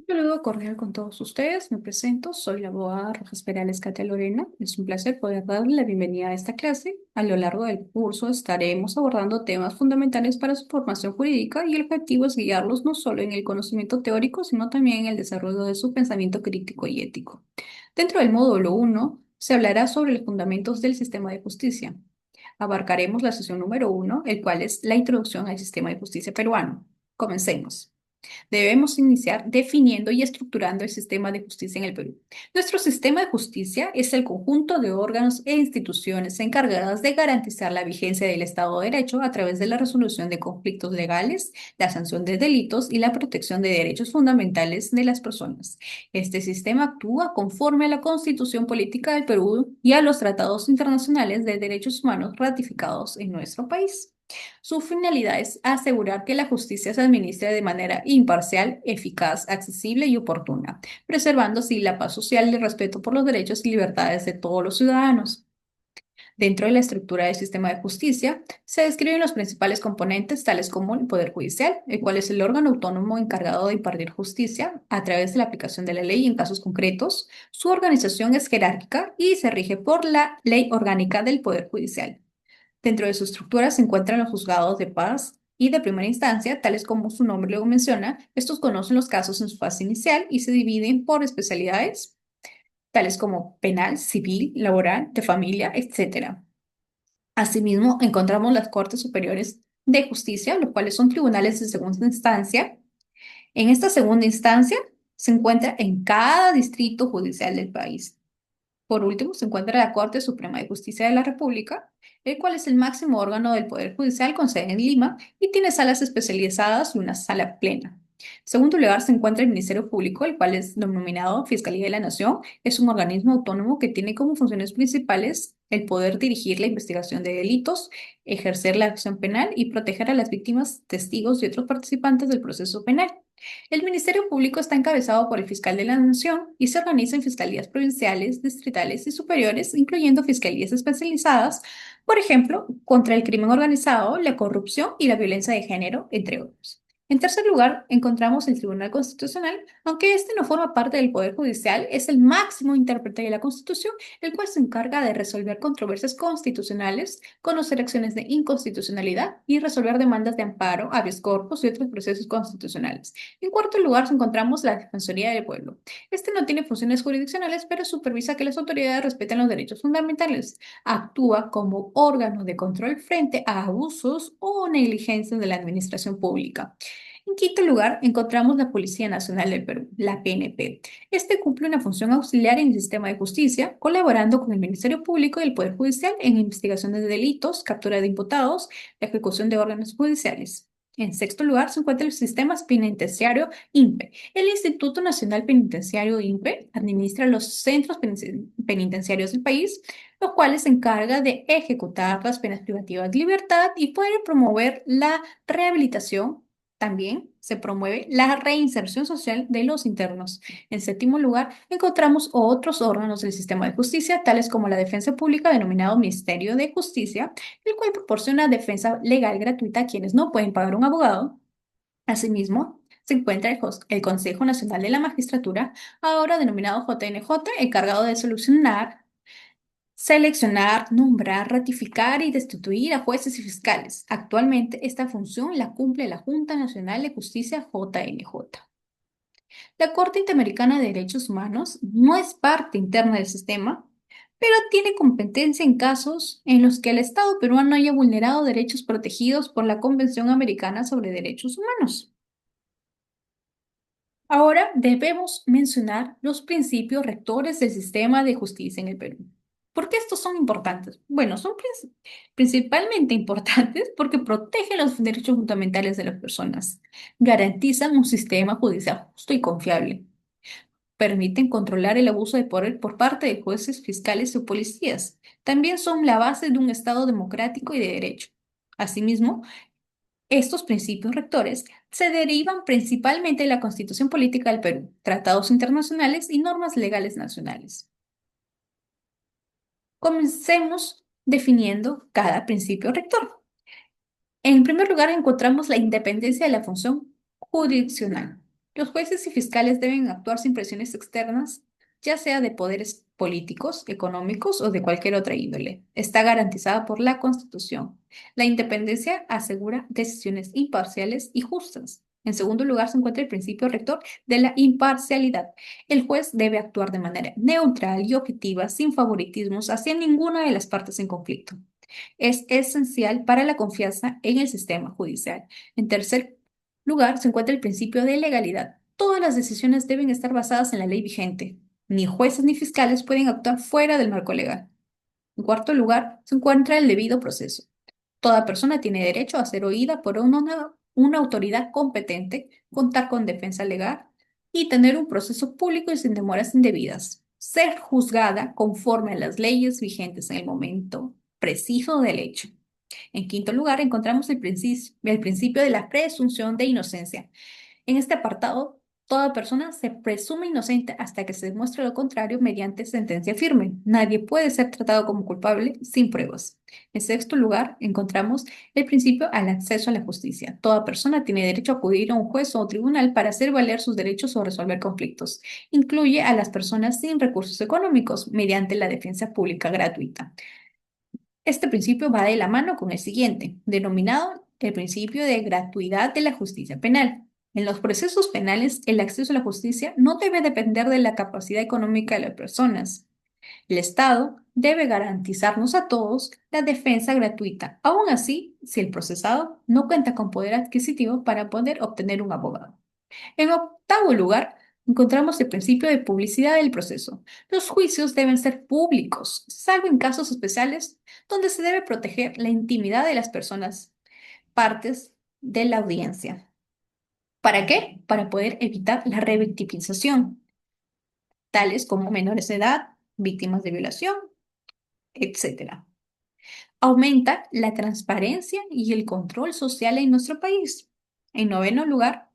Un saludo cordial con todos ustedes. Me presento, soy la abogada Rojas Perales Katia Lorena. Es un placer poder darle la bienvenida a esta clase. A lo largo del curso estaremos abordando temas fundamentales para su formación jurídica y el objetivo es guiarlos no solo en el conocimiento teórico, sino también en el desarrollo de su pensamiento crítico y ético. Dentro del módulo 1 se hablará sobre los fundamentos del sistema de justicia. Abarcaremos la sesión número 1, el cual es la introducción al sistema de justicia peruano. Comencemos. Debemos iniciar definiendo y estructurando el sistema de justicia en el Perú. Nuestro sistema de justicia es el conjunto de órganos e instituciones encargadas de garantizar la vigencia del Estado de Derecho a través de la resolución de conflictos legales, la sanción de delitos y la protección de derechos fundamentales de las personas. Este sistema actúa conforme a la Constitución Política del Perú y a los tratados internacionales de derechos humanos ratificados en nuestro país. Su finalidad es asegurar que la justicia se administre de manera imparcial, eficaz, accesible y oportuna, preservando así la paz social y el respeto por los derechos y libertades de todos los ciudadanos. Dentro de la estructura del sistema de justicia, se describen los principales componentes, tales como el Poder Judicial, el cual es el órgano autónomo encargado de impartir justicia a través de la aplicación de la ley en casos concretos. Su organización es jerárquica y se rige por la Ley Orgánica del Poder Judicial. Dentro de su estructura se encuentran los juzgados de paz y de primera instancia, tales como su nombre lo menciona. Estos conocen los casos en su fase inicial y se dividen por especialidades, tales como penal, civil, laboral, de familia, etcétera. Asimismo, encontramos las Cortes Superiores de Justicia, los cuales son tribunales de segunda instancia. En esta segunda instancia se encuentra en cada distrito judicial del país. Por último, se encuentra la Corte Suprema de Justicia de la República, el cual es el máximo órgano del Poder Judicial con sede en Lima y tiene salas especializadas y una sala plena. En segundo lugar, se encuentra el Ministerio Público, el cual es denominado Fiscalía de la Nación. Es un organismo autónomo que tiene como funciones principales el poder dirigir la investigación de delitos, ejercer la acción penal y proteger a las víctimas, testigos y otros participantes del proceso penal. El Ministerio Público está encabezado por el fiscal de la Nación y se organiza en fiscalías provinciales, distritales y superiores, incluyendo fiscalías especializadas, por ejemplo, contra el crimen organizado, la corrupción y la violencia de género, entre otros. En tercer lugar, encontramos el Tribunal Constitucional, aunque este no forma parte del Poder Judicial, es el máximo intérprete de la Constitución, el cual se encarga de resolver controversias constitucionales, conocer acciones de inconstitucionalidad y resolver demandas de amparo, habeas corpus y otros procesos constitucionales. En cuarto lugar, encontramos la Defensoría del Pueblo. Este no tiene funciones jurisdiccionales, pero supervisa que las autoridades respeten los derechos fundamentales. Actúa como órgano de control frente a abusos o negligencias de la administración pública. En quinto lugar, encontramos la Policía Nacional del Perú, la PNP. Este cumple una función auxiliar en el sistema de justicia, colaborando con el Ministerio Público y el Poder Judicial en investigaciones de delitos, captura de imputados, la ejecución de órdenes judiciales. En sexto lugar, se encuentra el sistema penitenciario INPE. El Instituto Nacional Penitenciario INPE administra los centros penitenciarios del país, los cuales se encarga de ejecutar las penas privativas de libertad y puede promover la rehabilitación. También se promueve la reinserción social de los internos. En séptimo lugar, encontramos otros órganos del sistema de justicia, tales como la Defensa Pública, denominado Ministerio de Justicia, el cual proporciona defensa legal gratuita a quienes no pueden pagar un abogado. Asimismo, se encuentra el Consejo Nacional de la Magistratura, ahora denominado JNJ, encargado de solucionar, seleccionar, nombrar, ratificar y destituir a jueces y fiscales. Actualmente, esta función la cumple la Junta Nacional de Justicia, JNJ. La Corte Interamericana de Derechos Humanos no es parte interna del sistema, pero tiene competencia en casos en los que el Estado peruano haya vulnerado derechos protegidos por la Convención Americana sobre Derechos Humanos. Ahora debemos mencionar los principios rectores del sistema de justicia en el Perú. ¿Por qué estos son importantes? Bueno, son principalmente importantes porque protegen los derechos fundamentales de las personas, garantizan un sistema judicial justo y confiable, permiten controlar el abuso de poder por parte de jueces, fiscales o policías. También son la base de un Estado democrático y de derecho. Asimismo, estos principios rectores se derivan principalmente de la Constitución Política del Perú, tratados internacionales y normas legales nacionales. Comencemos definiendo cada principio rector. En primer lugar, encontramos la independencia de la función jurisdiccional. Los jueces y fiscales deben actuar sin presiones externas, ya sea de poderes políticos, económicos o de cualquier otra índole. Está garantizada por la Constitución. La independencia asegura decisiones imparciales y justas. En segundo lugar, se encuentra el principio rector de la imparcialidad. El juez debe actuar de manera neutral y objetiva, sin favoritismos hacia ninguna de las partes en conflicto. Es esencial para la confianza en el sistema judicial. En tercer lugar, se encuentra el principio de legalidad. Todas las decisiones deben estar basadas en la ley vigente. Ni jueces ni fiscales pueden actuar fuera del marco legal. En cuarto lugar, se encuentra el debido proceso. Toda persona tiene derecho a ser oída por una autoridad competente, contar con defensa legal y tener un proceso público y sin demoras indebidas. Ser juzgada conforme a las leyes vigentes en el momento preciso del hecho. En quinto lugar, encontramos el principio de la presunción de inocencia. En este apartado, toda persona se presume inocente hasta que se demuestre lo contrario mediante sentencia firme. Nadie puede ser tratado como culpable sin pruebas. En sexto lugar, encontramos el principio al acceso a la justicia. Toda persona tiene derecho a acudir a un juez o tribunal para hacer valer sus derechos o resolver conflictos. Incluye a las personas sin recursos económicos mediante la defensa pública gratuita. Este principio va de la mano con el siguiente, denominado el principio de gratuidad de la justicia penal. En los procesos penales, el acceso a la justicia no debe depender de la capacidad económica de las personas. El Estado debe garantizarnos a todos la defensa gratuita, aun así, si el procesado no cuenta con poder adquisitivo para poder obtener un abogado. En octavo lugar, encontramos el principio de publicidad del proceso. Los juicios deben ser públicos, salvo en casos especiales donde se debe proteger la intimidad de las personas, partes de la audiencia. ¿Para qué? Para poder evitar la revictimización, tales como menores de edad, víctimas de violación, etcétera. Aumenta la transparencia y el control social en nuestro país. En noveno lugar,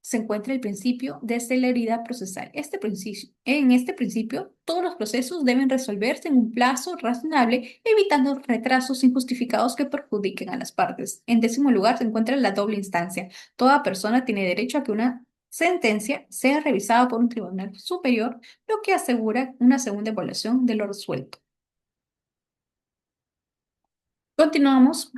se encuentra el principio de celeridad procesal. En este principio, todos los procesos deben resolverse en un plazo razonable, evitando retrasos injustificados que perjudiquen a las partes. En décimo lugar, se encuentra la doble instancia. Toda persona tiene derecho a que una sentencia sea revisada por un tribunal superior, lo que asegura una segunda evaluación de lo resuelto. Continuamos.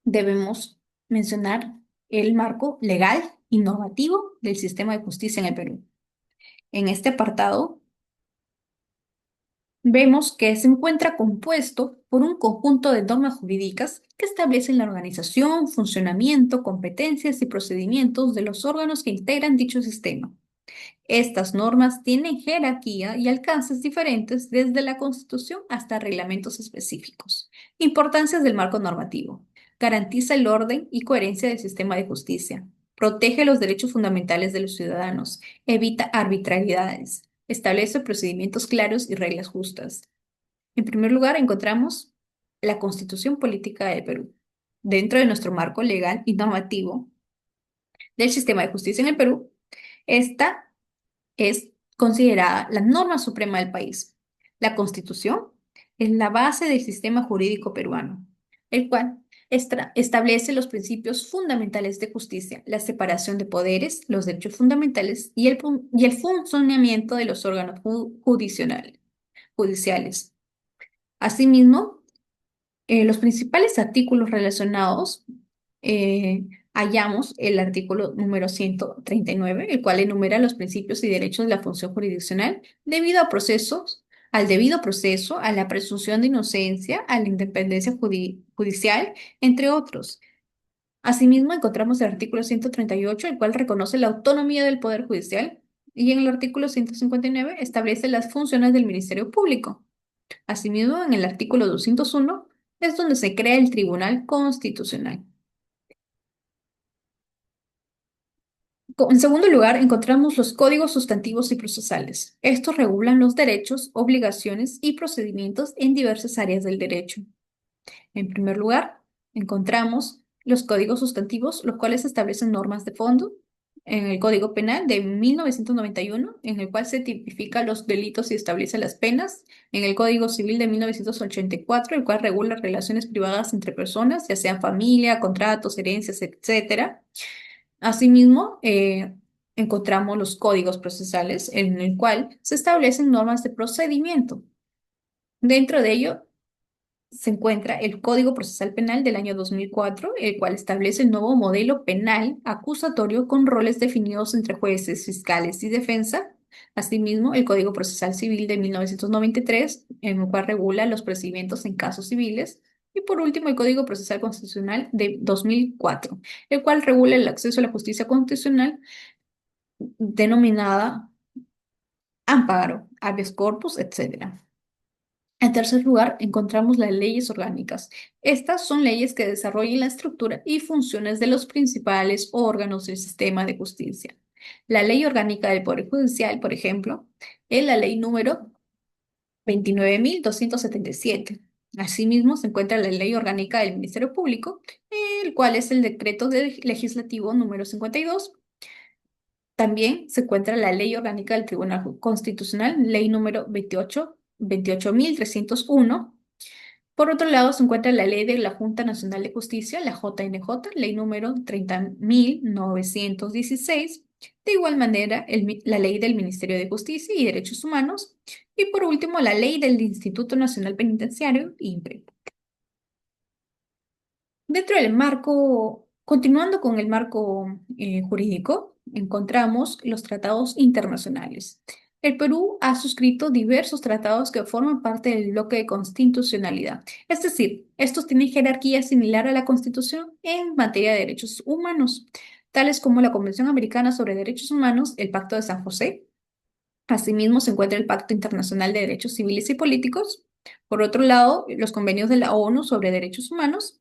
Debemos mencionar el marco legal y normativo del sistema de justicia en el Perú. En este apartado, vemos que se encuentra compuesto por un conjunto de normas jurídicas que establecen la organización, funcionamiento, competencias y procedimientos de los órganos que integran dicho sistema. Estas normas tienen jerarquía y alcances diferentes desde la Constitución hasta reglamentos específicos. Importancias del marco normativo. Garantiza el orden y coherencia del sistema de justicia. Protege los derechos fundamentales de los ciudadanos. Evita arbitrariedades. Establece procedimientos claros y reglas justas. En primer lugar, encontramos la Constitución Política de Perú. Dentro de nuestro marco legal y normativo del sistema de justicia en el Perú, esta es considerada la norma suprema del país. La Constitución es la base del sistema jurídico peruano, el cual establece los principios fundamentales de justicia, la separación de poderes, los derechos fundamentales y el funcionamiento de los órganos judiciales. Asimismo, los principales artículos relacionados, eh, hallamos el artículo número 139, el cual enumera los principios y derechos de la función jurisdiccional al debido proceso, a la presunción de inocencia, a la independencia judicial, entre otros. Asimismo, encontramos el artículo 138, el cual reconoce la autonomía del Poder Judicial, y en el artículo 159 establece las funciones del Ministerio Público. Asimismo, en el artículo 201 es donde se crea el Tribunal Constitucional. En segundo lugar, encontramos los códigos sustantivos y procesales. Estos regulan los derechos, obligaciones y procedimientos en diversas áreas del derecho. En primer lugar, encontramos los códigos sustantivos, los cuales establecen normas de fondo. En el Código Penal de 1991, en el cual se tipifican los delitos y establece las penas. En el Código Civil de 1984, el cual regula relaciones privadas entre personas, ya sean familia, contratos, herencias, etcétera. Asimismo, encontramos los códigos procesales en el cual se establecen normas de procedimiento. Dentro de ello se encuentra el Código Procesal Penal del año 2004, el cual establece el nuevo modelo penal acusatorio con roles definidos entre jueces, fiscales y defensa. Asimismo, el Código Procesal Civil de 1993, en el cual regula los procedimientos en casos civiles. Y por último, el Código Procesal Constitucional de 2004, el cual regula el acceso a la justicia constitucional denominada amparo, habeas corpus, etc. En tercer lugar, encontramos las leyes orgánicas. Estas son leyes que desarrollan la estructura y funciones de los principales órganos del sistema de justicia. La ley orgánica del Poder Judicial, por ejemplo, es la ley número 29.277. Asimismo, se encuentra la ley orgánica del Ministerio Público, el cual es el legislativo número 52. También se encuentra la ley orgánica del Tribunal Constitucional, ley número 28.301. Por otro lado, se encuentra la ley de la Junta Nacional de Justicia, la JNJ, ley número 30.916. De igual manera, la ley del Ministerio de Justicia y Derechos Humanos. Y por último, la ley del Instituto Nacional Penitenciario, INPE. Dentro del marco, continuando con el marco jurídico, encontramos los tratados internacionales. El Perú ha suscrito diversos tratados que forman parte del bloque de constitucionalidad. Es decir, estos tienen jerarquía similar a la Constitución en materia de derechos humanos, tales como la Convención Americana sobre Derechos Humanos, el Pacto de San José. Asimismo, se encuentra el Pacto Internacional de Derechos Civiles y Políticos. Por otro lado, los convenios de la ONU sobre derechos humanos.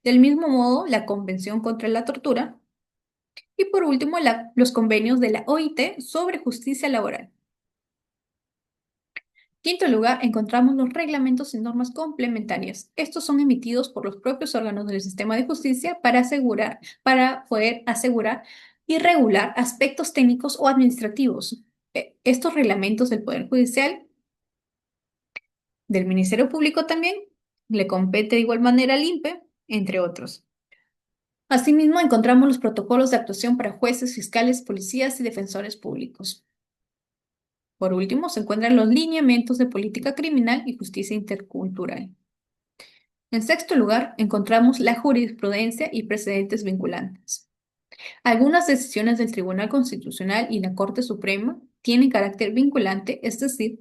Del mismo modo, la Convención contra la Tortura. Y por último, los convenios de la OIT sobre justicia laboral. Quinto lugar, encontramos los reglamentos y normas complementarias. Estos son emitidos por los propios órganos del sistema de justicia para poder asegurar y regular aspectos técnicos o administrativos. Estos reglamentos del Poder Judicial, del Ministerio Público también, le compete de igual manera al INPE, entre otros. Asimismo, encontramos los protocolos de actuación para jueces, fiscales, policías y defensores públicos. Por último, se encuentran los lineamientos de política criminal y justicia intercultural. En sexto lugar, encontramos la jurisprudencia y precedentes vinculantes. Algunas decisiones del Tribunal Constitucional y la Corte Suprema tienen carácter vinculante, es decir,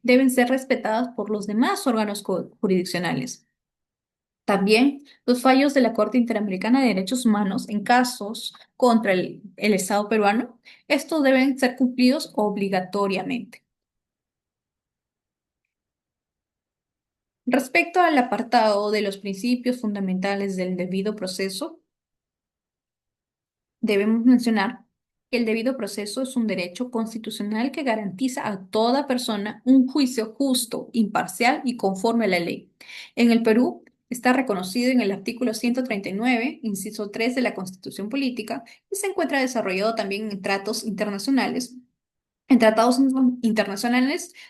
deben ser respetadas por los demás órganos jurisdiccionales. También los fallos de la Corte Interamericana de Derechos Humanos en casos contra el Estado peruano, estos deben ser cumplidos obligatoriamente. Respecto al apartado de los principios fundamentales del debido proceso, debemos mencionar que el debido proceso es un derecho constitucional que garantiza a toda persona un juicio justo, imparcial y conforme a la ley. En el Perú está reconocido en el artículo 139, inciso 3 de la Constitución Política, y se encuentra desarrollado también en tratados internacionales,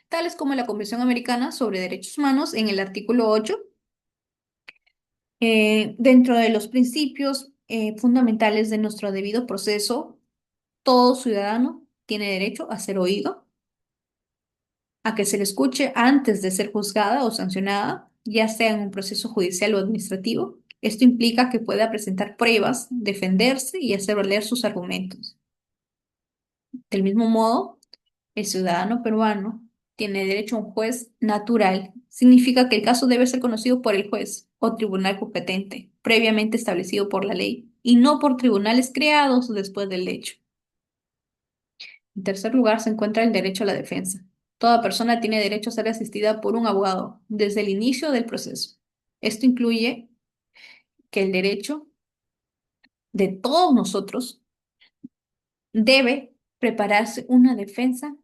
tales como la Convención Americana sobre Derechos Humanos en el artículo 8. Dentro de los principios fundamentales de nuestro debido proceso, todo ciudadano tiene derecho a ser oído, a que se le escuche antes de ser juzgada o sancionada, ya sea en un proceso judicial o administrativo. Esto implica que pueda presentar pruebas, defenderse y hacer valer sus argumentos. Del mismo modo, el ciudadano peruano tiene derecho a un juez natural. Significa que el caso debe ser conocido por el juez o tribunal competente, previamente establecido por la ley, y no por tribunales creados después del hecho. En tercer lugar, se encuentra el derecho a la defensa. Toda persona tiene derecho a ser asistida por un abogado desde el inicio del proceso. Esto incluye que el derecho de todos nosotros debe prepararse una defensa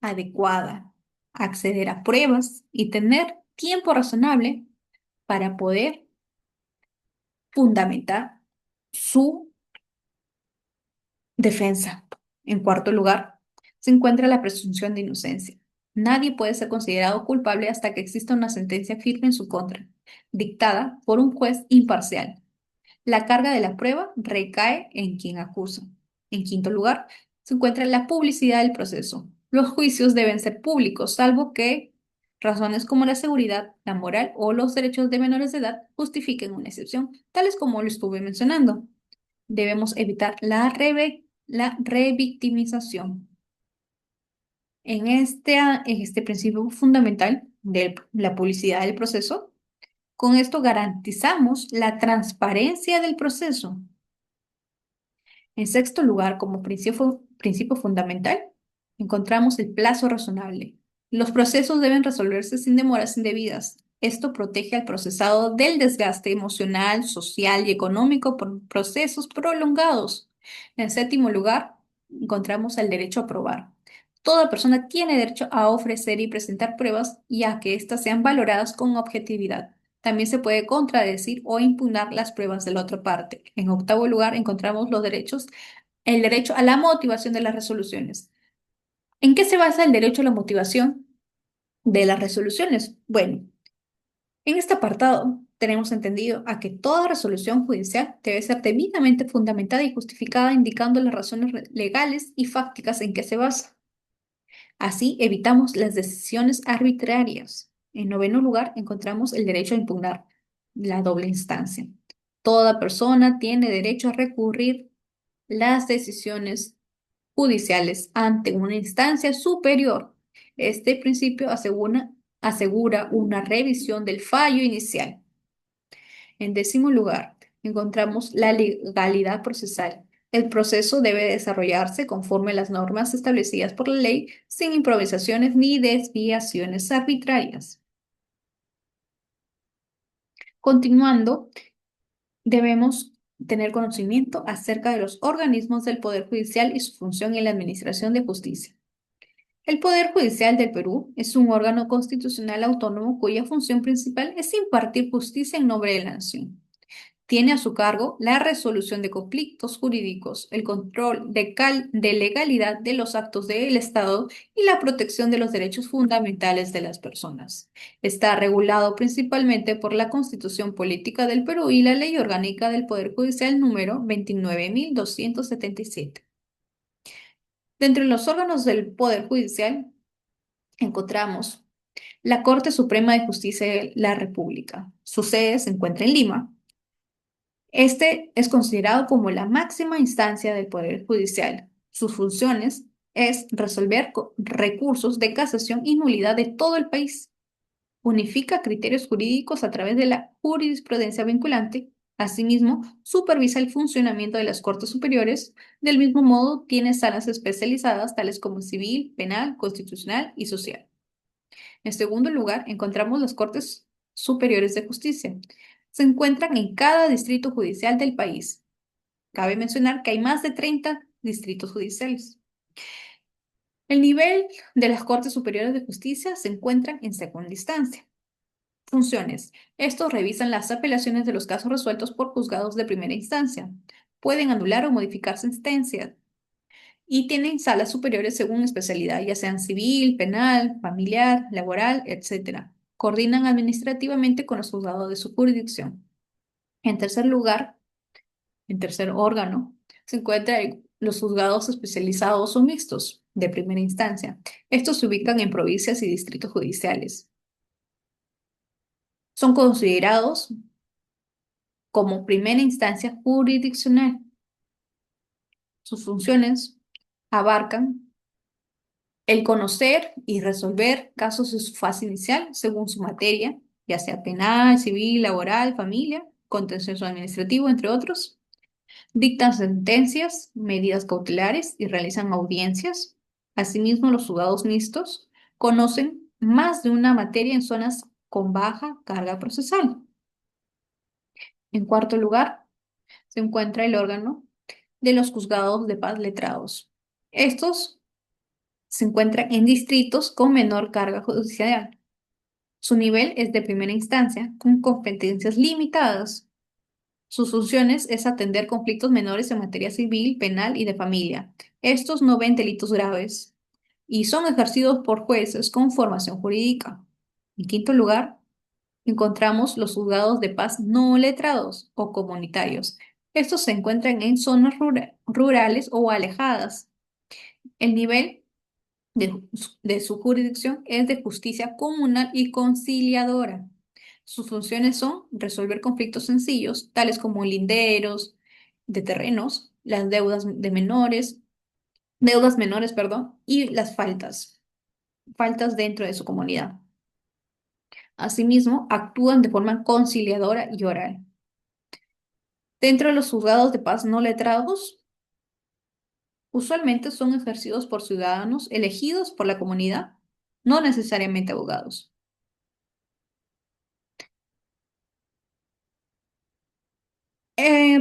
adecuada, acceder a pruebas y tener tiempo razonable para poder fundamentar su defensa. En cuarto lugar, se encuentra la presunción de inocencia. Nadie puede ser considerado culpable hasta que exista una sentencia firme en su contra, dictada por un juez imparcial. La carga de la prueba recae en quien acusa. En quinto lugar, se encuentra la publicidad del proceso. Los juicios deben ser públicos, salvo que razones como la seguridad, la moral o los derechos de menores de edad justifiquen una excepción, tales como lo estuve mencionando. Debemos evitar la revictimización. En este principio fundamental de la publicidad del proceso, con esto garantizamos la transparencia del proceso. En sexto lugar, como principio fundamental, encontramos el plazo razonable. Los procesos deben resolverse sin demoras indebidas. Esto protege al procesado del desgaste emocional, social y económico por procesos prolongados. En séptimo lugar, encontramos el derecho a probar. Toda persona tiene derecho a ofrecer y presentar pruebas y a que éstas sean valoradas con objetividad. También se puede contradecir o impugnar las pruebas de la otra parte. En octavo lugar, encontramos el derecho a la motivación de las resoluciones. ¿En qué se basa el derecho a la motivación de las resoluciones? Bueno, en este apartado tenemos entendido a que toda resolución judicial debe ser debidamente fundamentada y justificada, indicando las razones legales y fácticas en que se basa. Así evitamos las decisiones arbitrarias. En noveno lugar, encontramos el derecho a impugnar la doble instancia. Toda persona tiene derecho a recurrir las decisiones judiciales ante una instancia superior. Este principio asegura una revisión del fallo inicial. En décimo lugar, encontramos la legalidad procesal. El proceso debe desarrollarse conforme a las normas establecidas por la ley, sin improvisaciones ni desviaciones arbitrarias. Continuando, debemos tener conocimiento acerca de los organismos del Poder Judicial y su función en la administración de justicia. El Poder Judicial del Perú es un órgano constitucional autónomo cuya función principal es impartir justicia en nombre de la nación. Tiene a su cargo la resolución de conflictos jurídicos, el control de legalidad de los actos del Estado y la protección de los derechos fundamentales de las personas. Está regulado principalmente por la Constitución Política del Perú y la Ley Orgánica del Poder Judicial número 29.277. Dentro de los órganos del Poder Judicial encontramos la Corte Suprema de Justicia de la República. Su sede se encuentra en Lima. Este es considerado como la máxima instancia del Poder Judicial. Sus funciones es resolver recursos de casación y nulidad de todo el país. Unifica criterios jurídicos a través de la jurisprudencia vinculante. Asimismo, supervisa el funcionamiento de las Cortes Superiores. Del mismo modo, tiene salas especializadas tales como civil, penal, constitucional y social. En segundo lugar, encontramos las Cortes Superiores de Justicia. Se encuentran en cada distrito judicial del país. Cabe mencionar que hay más de 30 distritos judiciales. El nivel de las Cortes Superiores de Justicia se encuentra en segunda instancia. Funciones. Estos revisan las apelaciones de los casos resueltos por juzgados de primera instancia. Pueden anular o modificar sentencias y tienen salas superiores según especialidad, ya sean civil, penal, familiar, laboral, etc. Coordinan administrativamente con los juzgados de su jurisdicción. En tercer lugar, en tercer órgano, se encuentran los juzgados especializados o mixtos de primera instancia. Estos se ubican en provincias y distritos judiciales. Son considerados como primera instancia jurisdiccional. Sus funciones abarcan el conocer y resolver casos en su fase inicial según su materia, ya sea penal, civil, laboral, familia, contencioso administrativo, entre otros. Dictan sentencias, medidas cautelares y realizan audiencias. Asimismo, los juzgados mixtos conocen más de una materia en zonas con baja carga procesal. En cuarto lugar, se encuentra el órgano de los juzgados de paz letrados. Estos se encuentran en distritos con menor carga judicial. Su nivel es de primera instancia, con competencias limitadas. Sus funciones es atender conflictos menores en materia civil, penal y de familia. Estos no ven delitos graves y son ejercidos por jueces con formación jurídica. En quinto lugar, encontramos los juzgados de paz no letrados o comunitarios. Estos se encuentran en zonas rurales o alejadas. El nivel de su jurisdicción es de justicia comunal y conciliadora. Sus funciones son resolver conflictos sencillos, tales como linderos de terrenos, las deudas menores, perdón, y las faltas dentro de su comunidad. Asimismo, actúan de forma conciliadora y oral. Dentro de los juzgados de paz no letrados, usualmente son ejercidos por ciudadanos elegidos por la comunidad, no necesariamente abogados.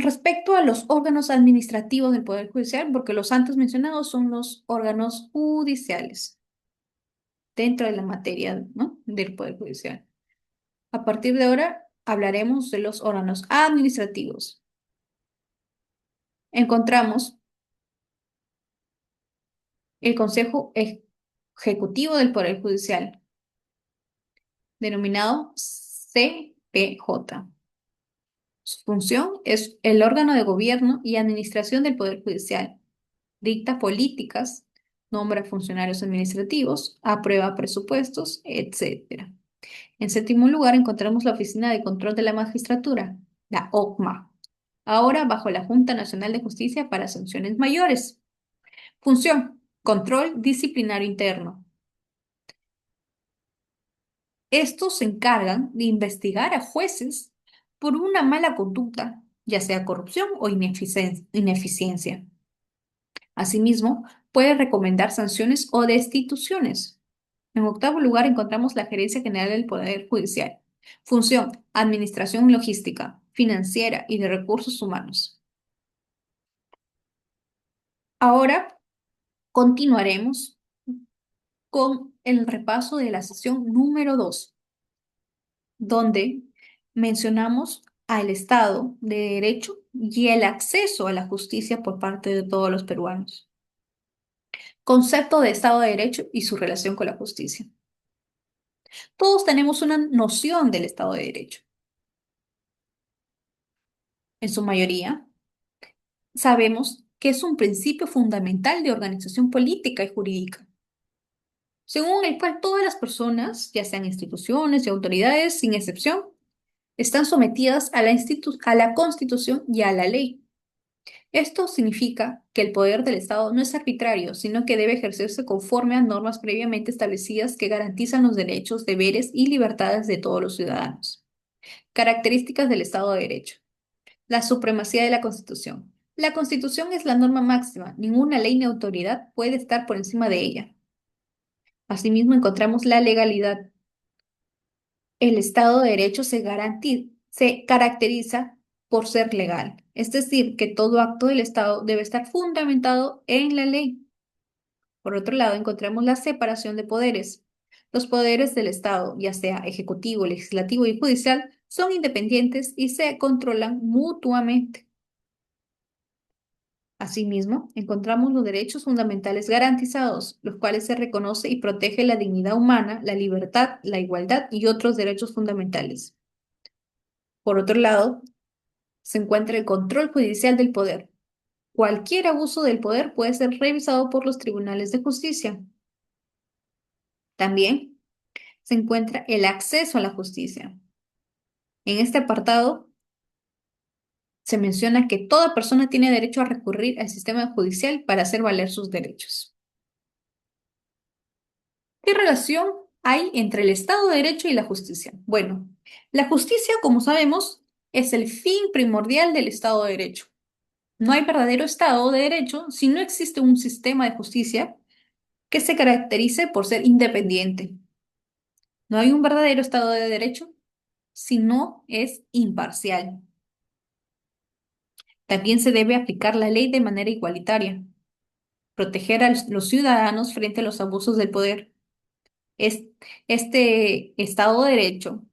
Respecto a los órganos administrativos del Poder Judicial, porque los antes mencionados son los órganos judiciales dentro de la materia, ¿no?, del Poder Judicial. A partir de ahora hablaremos de los órganos administrativos. Encontramos el Consejo Ejecutivo del Poder Judicial, denominado CPJ. Su función es el órgano de gobierno y administración del Poder Judicial. Dicta políticas, nombra funcionarios administrativos, aprueba presupuestos, etc. En séptimo lugar, encontramos la Oficina de Control de la Magistratura, la OCMA, ahora bajo la Junta Nacional de Justicia para Sanciones Mayores. Función: control disciplinario interno. Estos se encargan de investigar a jueces por una mala conducta, ya sea corrupción o ineficiencia. Asimismo, puede recomendar sanciones o destituciones. En octavo lugar, encontramos la Gerencia General del Poder Judicial. Función: administración logística, financiera y de recursos humanos. Ahora continuaremos con el repaso de la sesión número 2, donde mencionamos al Estado de Derecho y el acceso a la justicia por parte de todos los peruanos. Concepto de Estado de Derecho y su relación con la justicia. Todos tenemos una noción del Estado de Derecho. En su mayoría, sabemos que es un principio fundamental de organización política y jurídica, según el cual todas las personas, ya sean instituciones y autoridades, sin excepción, están sometidas a a la Constitución y a la ley. Esto significa que el poder del Estado no es arbitrario, sino que debe ejercerse conforme a normas previamente establecidas que garantizan los derechos, deberes y libertades de todos los ciudadanos. Características del Estado de Derecho. La supremacía de la Constitución. La Constitución es la norma máxima. Ninguna ley ni autoridad puede estar por encima de ella. Asimismo, encontramos la legalidad. El Estado de Derecho se caracteriza por ser legal, es decir, que todo acto del Estado debe estar fundamentado en la ley. Por otro lado, encontramos la separación de poderes. Los poderes del Estado, ya sea ejecutivo, legislativo y judicial, son independientes y se controlan mutuamente. Asimismo, encontramos los derechos fundamentales garantizados, los cuales se reconoce y protege la dignidad humana, la libertad, la igualdad y otros derechos fundamentales. Por otro lado, se encuentra el control judicial del poder. Cualquier abuso del poder puede ser revisado por los tribunales de justicia. También se encuentra el acceso a la justicia. En este apartado se menciona que toda persona tiene derecho a recurrir al sistema judicial para hacer valer sus derechos. ¿Qué relación hay entre el Estado de Derecho y la justicia? Bueno, la justicia, como sabemos, es el fin primordial del Estado de Derecho. No hay verdadero Estado de Derecho si no existe un sistema de justicia que se caracterice por ser independiente. No hay un verdadero Estado de Derecho si no es imparcial. También se debe aplicar la ley de manera igualitaria, proteger a los ciudadanos frente a los abusos del poder. Es- Este Estado de Derecho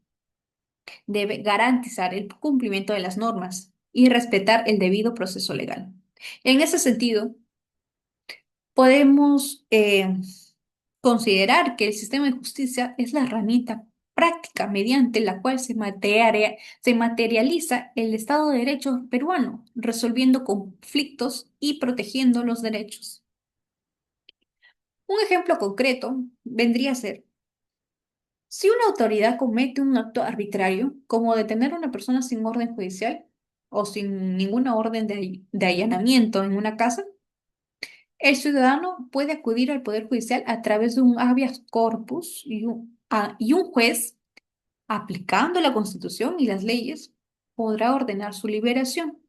debe garantizar el cumplimiento de las normas y respetar el debido proceso legal. En ese sentido, podemos considerar que el sistema de justicia es la herramienta práctica mediante la cual se materializa el Estado de Derecho peruano, resolviendo conflictos y protegiendo los derechos. Un ejemplo concreto vendría a ser, si una autoridad comete un acto arbitrario, como detener a una persona sin orden judicial o sin ninguna orden de allanamiento en una casa, el ciudadano puede acudir al Poder Judicial a través de un habeas corpus y un juez, aplicando la Constitución y las leyes, podrá ordenar su liberación.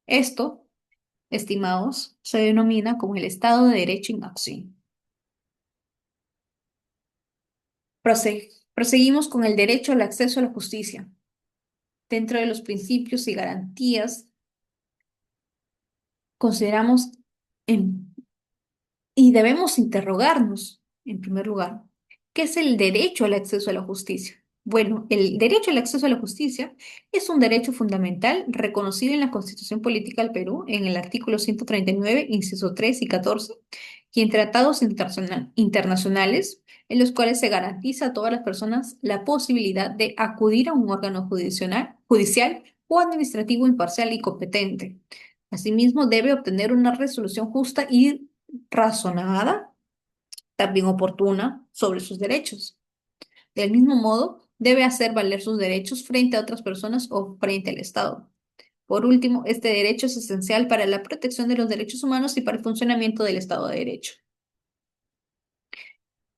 Esto, estimados, se denomina como el Estado de Derecho en acción. Proseguimos con el derecho al acceso a la justicia. Dentro de los principios y garantías, consideramos en y debemos interrogarnos, en primer lugar, ¿qué es el derecho al acceso a la justicia? Bueno, el derecho al acceso a la justicia es un derecho fundamental reconocido en la Constitución Política del Perú, en el artículo 139, inciso 3 y 14, y en tratados internacionales, en los cuales se garantiza a todas las personas la posibilidad de acudir a un órgano judicial o administrativo imparcial y competente. Asimismo, debe obtener una resolución justa y razonada, también oportuna, sobre sus derechos. Del mismo modo, debe hacer valer sus derechos frente a otras personas o frente al Estado. Por último, este derecho es esencial para la protección de los derechos humanos y para el funcionamiento del Estado de Derecho.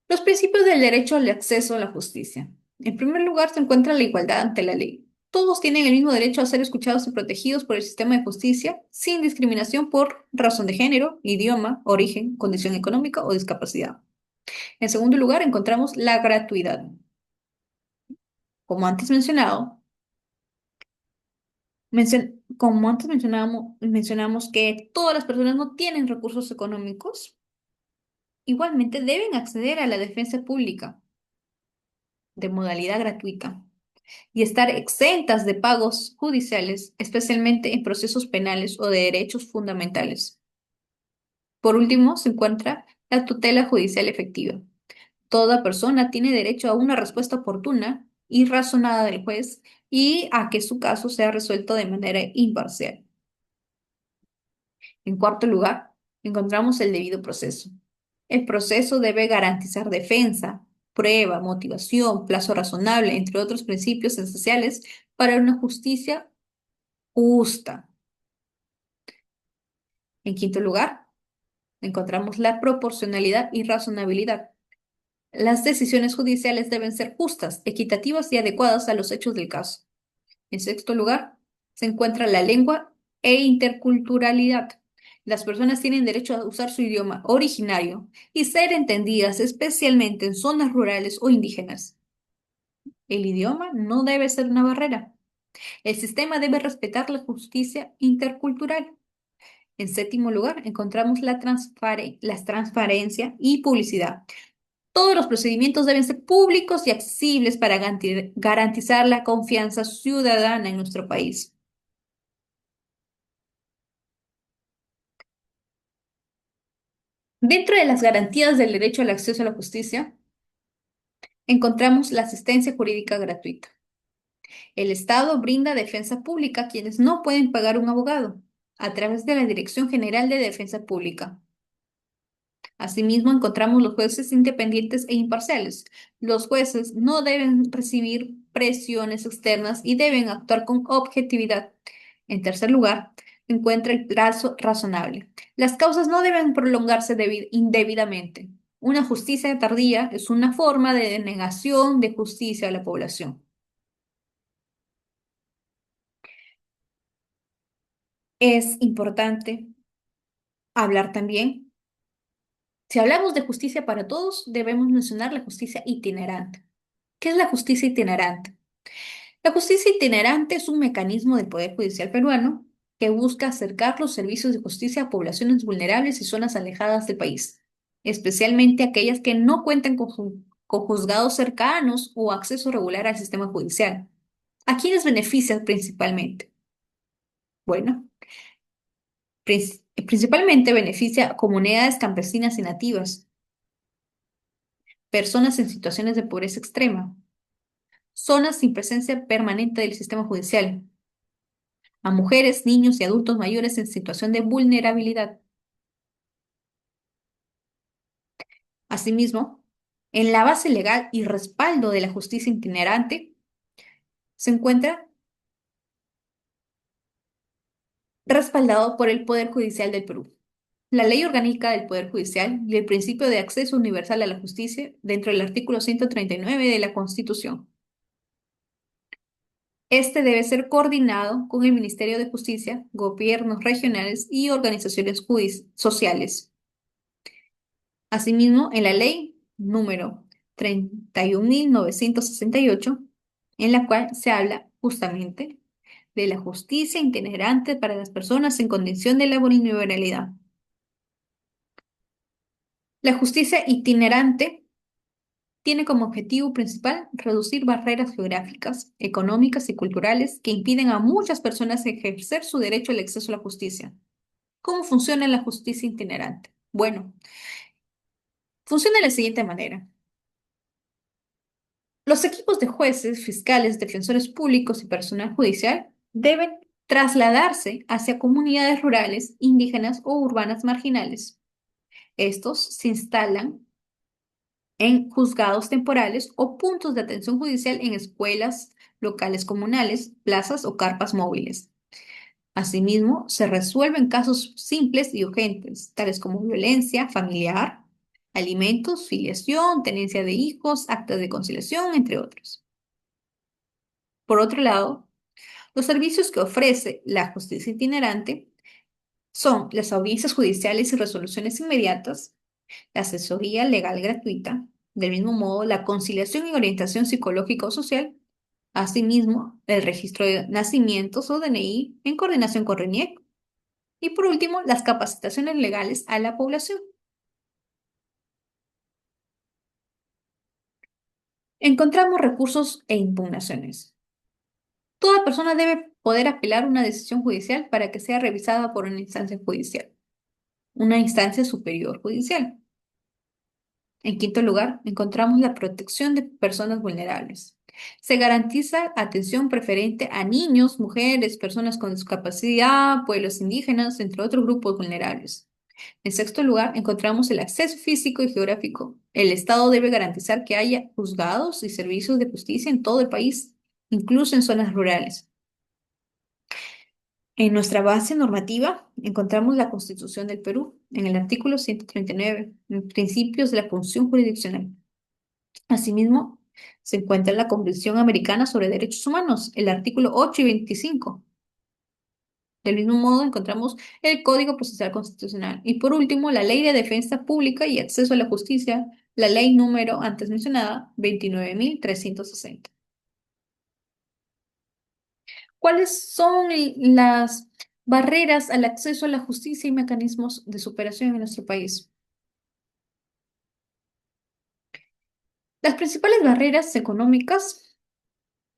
Los principios del derecho al acceso a la justicia. En primer lugar, se encuentra la igualdad ante la ley. Todos tienen el mismo derecho a ser escuchados y protegidos por el sistema de justicia sin discriminación por razón de género, idioma, origen, condición económica o discapacidad. En segundo lugar, encontramos la gratuidad. Como antes mencionamos que todas las personas no tienen recursos económicos, igualmente deben acceder a la defensa pública de modalidad gratuita y estar exentas de pagos judiciales, especialmente en procesos penales o de derechos fundamentales. Por último, se encuentra la tutela judicial efectiva. Toda persona tiene derecho a una respuesta oportuna y razonada del juez y a que su caso sea resuelto de manera imparcial. En cuarto lugar, encontramos el debido proceso. El proceso debe garantizar defensa, prueba, motivación, plazo razonable, entre otros principios esenciales para una justicia justa. En quinto lugar, encontramos la proporcionalidad y razonabilidad. Las decisiones judiciales deben ser justas, equitativas y adecuadas a los hechos del caso. En sexto lugar, se encuentra la lengua e interculturalidad. Las personas tienen derecho a usar su idioma originario y ser entendidas, especialmente en zonas rurales o indígenas. El idioma no debe ser una barrera. El sistema debe respetar la justicia intercultural. En séptimo lugar, encontramos la transparencia y publicidad. Todos los procedimientos deben ser públicos y accesibles para garantizar la confianza ciudadana en nuestro país. Dentro de las garantías del derecho al acceso a la justicia, encontramos la asistencia jurídica gratuita. El Estado brinda defensa pública a quienes no pueden pagar un abogado a través de la Dirección General de Defensa Pública. Asimismo, encontramos los jueces independientes e imparciales. Los jueces no deben recibir presiones externas y deben actuar con objetividad. En tercer lugar, encuentra el plazo razonable. Las causas no deben prolongarse indebidamente. Una justicia tardía es una forma de denegación de justicia a la población. Es importante hablar también. Si hablamos de justicia para todos, debemos mencionar la justicia itinerante. ¿Qué es la justicia itinerante? La justicia itinerante es un mecanismo del Poder Judicial peruano que busca acercar los servicios de justicia a poblaciones vulnerables y zonas alejadas del país, especialmente aquellas que no cuentan con juzgados cercanos o acceso regular al sistema judicial. ¿A quiénes beneficia principalmente? Bueno, principalmente beneficia a comunidades campesinas y nativas, personas en situaciones de pobreza extrema, Zonas sin presencia permanente del sistema judicial. A mujeres, niños y adultos mayores en situación de vulnerabilidad. Asimismo, en la base legal y respaldo de la justicia itinerante se encuentra respaldado por el Poder Judicial del Perú. La Ley Orgánica del Poder Judicial y el principio de acceso universal a la justicia dentro del artículo 139 de la Constitución. Este debe ser coordinado con el Ministerio de Justicia, gobiernos regionales y organizaciones sociales. Asimismo, en la ley número 31.968, en la cual se habla justamente de la justicia itinerante para las personas en condición de la vulnerabilidad. La justicia itinerante tiene como objetivo principal reducir barreras geográficas, económicas y culturales que impiden a muchas personas ejercer su derecho al acceso a la justicia. ¿Cómo funciona la justicia itinerante? Bueno, funciona de la siguiente manera. Los equipos de jueces, fiscales, defensores públicos y personal judicial deben trasladarse hacia comunidades rurales, indígenas o urbanas marginales. Estos se instalan en juzgados temporales o puntos de atención judicial en escuelas, locales comunales, plazas o carpas móviles. Asimismo, se resuelven casos simples y urgentes, tales como violencia familiar, alimentos, filiación, tenencia de hijos, actas de conciliación, entre otros. Por otro lado, los servicios que ofrece la justicia itinerante son las audiencias judiciales y resoluciones inmediatas, la asesoría legal gratuita, del mismo modo la conciliación y orientación psicológica o social, asimismo el registro de nacimientos o DNI en coordinación con RENIEC y por último las capacitaciones legales a la población. Encontramos recursos e impugnaciones. Toda persona debe poder apelar una decisión judicial para que sea revisada por una instancia judicial, una instancia superior judicial. En quinto lugar, encontramos la protección de personas vulnerables. Se garantiza atención preferente a niños, mujeres, personas con discapacidad, pueblos indígenas, entre otros grupos vulnerables. En sexto lugar, encontramos el acceso físico y geográfico. El Estado debe garantizar que haya juzgados y servicios de justicia en todo el país, incluso en zonas rurales. En nuestra base normativa encontramos la Constitución del Perú, en el artículo 139, en principios de la función jurisdiccional. Asimismo, se encuentra la Convención Americana sobre Derechos Humanos, el artículo 8 y 25. Del mismo modo, encontramos el Código Procesal Constitucional. Y por último, la Ley de Defensa Pública y Acceso a la Justicia, la ley número antes mencionada, 29.360. ¿Cuáles son las barreras al acceso a la justicia y mecanismos de superación en nuestro país? Las principales barreras económicas,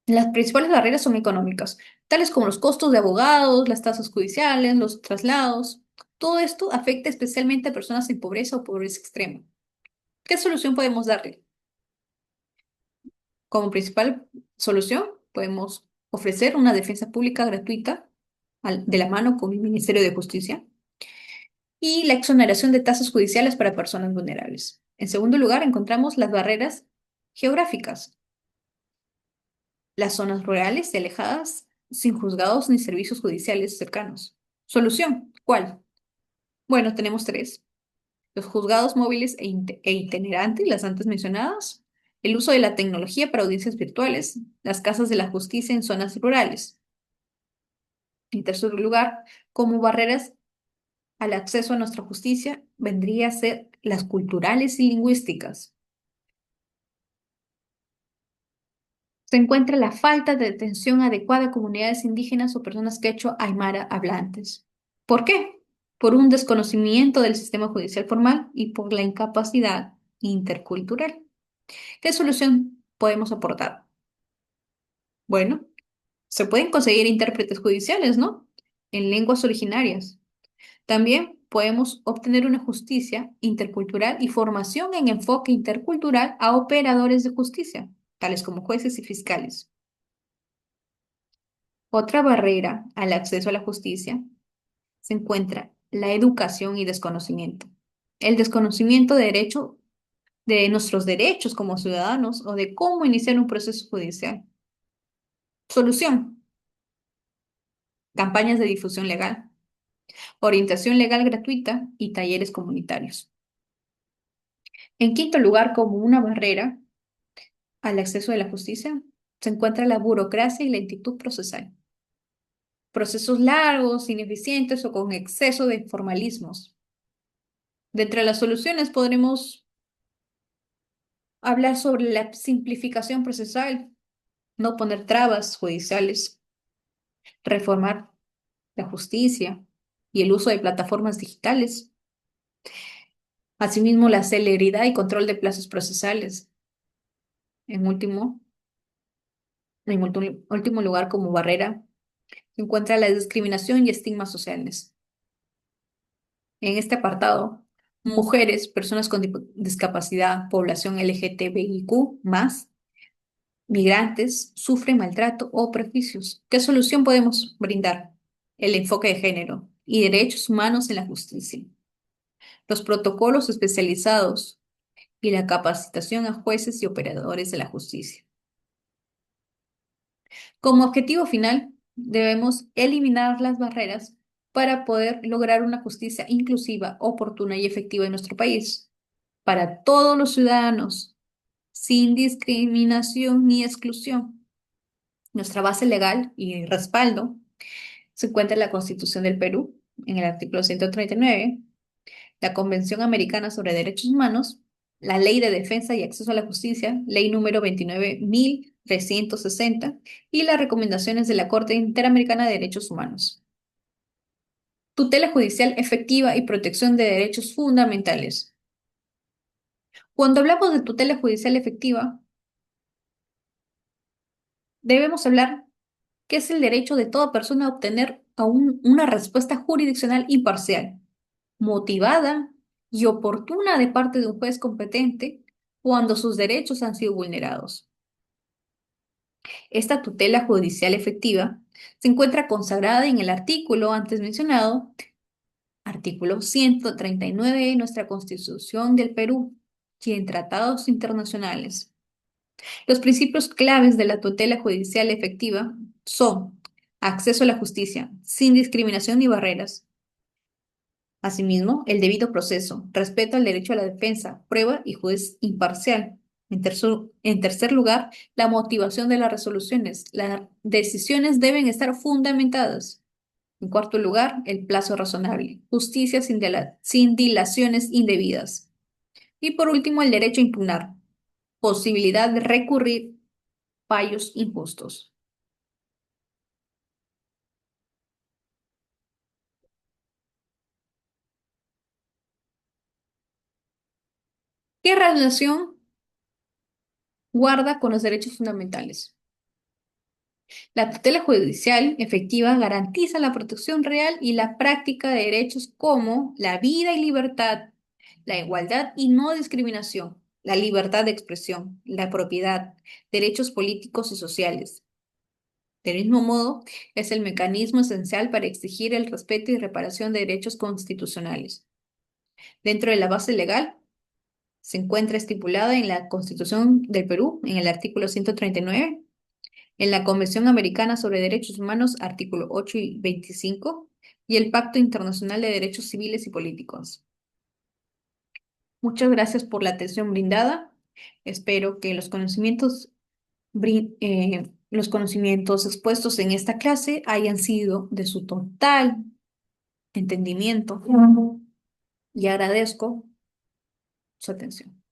las principales barreras son económicas, tales como los costos de abogados, las tasas judiciales, los traslados. Todo esto afecta especialmente a personas en pobreza o pobreza extrema. ¿Qué solución podemos darle? Como principal solución, podemos ofrecer una defensa pública gratuita de la mano con el Ministerio de Justicia y la exoneración de tasas judiciales para personas vulnerables. En segundo lugar, encontramos las barreras geográficas, las zonas rurales y alejadas sin juzgados ni servicios judiciales cercanos. Solución, ¿cuál? Bueno, tenemos tres. Los juzgados móviles e itinerantes, las antes mencionadas, el uso de la tecnología para audiencias virtuales, las casas de la justicia en zonas rurales. En tercer lugar, como barreras al acceso a nuestra justicia, vendría a ser las culturales y lingüísticas. Se encuentra la falta de atención adecuada a comunidades indígenas o personas quechua aymara hablantes. ¿Por qué? Por un desconocimiento del sistema judicial formal y por la incapacidad intercultural. ¿Qué solución podemos aportar? Bueno, se pueden conseguir intérpretes judiciales, ¿no? En lenguas originarias. También podemos obtener una justicia intercultural y formación en enfoque intercultural a operadores de justicia. tales como jueces y fiscales. Otra barrera al acceso a la justicia se encuentra la educación y desconocimiento. El desconocimiento de nuestros derechos como ciudadanos o de cómo iniciar un proceso judicial. Solución: campañas de difusión legal, orientación legal gratuita y talleres comunitarios. En quinto lugar, como una barrera al acceso de la justicia, se encuentra la burocracia y lentitud procesal. Procesos largos, ineficientes o con exceso de formalismos. De entre las soluciones podremos hablar sobre la simplificación procesal, no poner trabas judiciales, reformar la justicia y el uso de plataformas digitales. Asimismo, la celeridad y control de plazos procesales. En último, último lugar, como barrera, se encuentra la discriminación y estigmas sociales. En este apartado, mujeres, personas con discapacidad, población LGTBIQ+, migrantes, sufren maltrato o prejuicios. ¿Qué solución podemos brindar? El enfoque de género y derechos humanos en la justicia, los protocolos especializados y la capacitación a jueces y operadores de la justicia. Como objetivo final, debemos eliminar las barreras para poder lograr una justicia inclusiva, oportuna y efectiva en nuestro país, para todos los ciudadanos, sin discriminación ni exclusión. Nuestra base legal y respaldo se encuentra en la Constitución del Perú, en el artículo 139, la Convención Americana sobre Derechos Humanos, la Ley de Defensa y Acceso a la Justicia, Ley número 29.360, y las recomendaciones de la Corte Interamericana de Derechos Humanos. Tutela judicial efectiva y protección de derechos fundamentales. Cuando hablamos de tutela judicial efectiva, debemos hablar que es el derecho de toda persona a obtener una respuesta jurisdiccional imparcial, motivada y oportuna de parte de un juez competente cuando sus derechos han sido vulnerados. Esta tutela judicial efectiva se encuentra consagrada en el artículo antes mencionado, artículo 139 de nuestra Constitución del Perú y en tratados internacionales. Los principios claves de la tutela judicial efectiva son acceso a la justicia, sin discriminación ni barreras. Asimismo, el debido proceso, respeto al derecho a la defensa, prueba y juez imparcial. En tercer lugar, la motivación de las resoluciones. Las decisiones deben estar fundamentadas. En cuarto lugar, el plazo razonable. Justicia sin dilaciones indebidas. Y por último, el derecho a impugnar. Posibilidad de recurrir fallos injustos. ¿Qué relación guarda con los derechos fundamentales? La tutela judicial efectiva garantiza la protección real y la práctica de derechos como la vida y libertad, la igualdad y no discriminación, la libertad de expresión, la propiedad, derechos políticos y sociales. Del mismo modo, es el mecanismo esencial para exigir el respeto y reparación de derechos constitucionales. Dentro de la base legal, se encuentra estipulada en la Constitución del Perú, en el artículo 139, en la Convención Americana sobre Derechos Humanos, artículo 8 y 25, y el Pacto Internacional de Derechos Civiles y Políticos. Muchas gracias por la atención brindada. Espero que los conocimientos expuestos en esta clase hayan sido de su total entendimiento y agradezco su atención.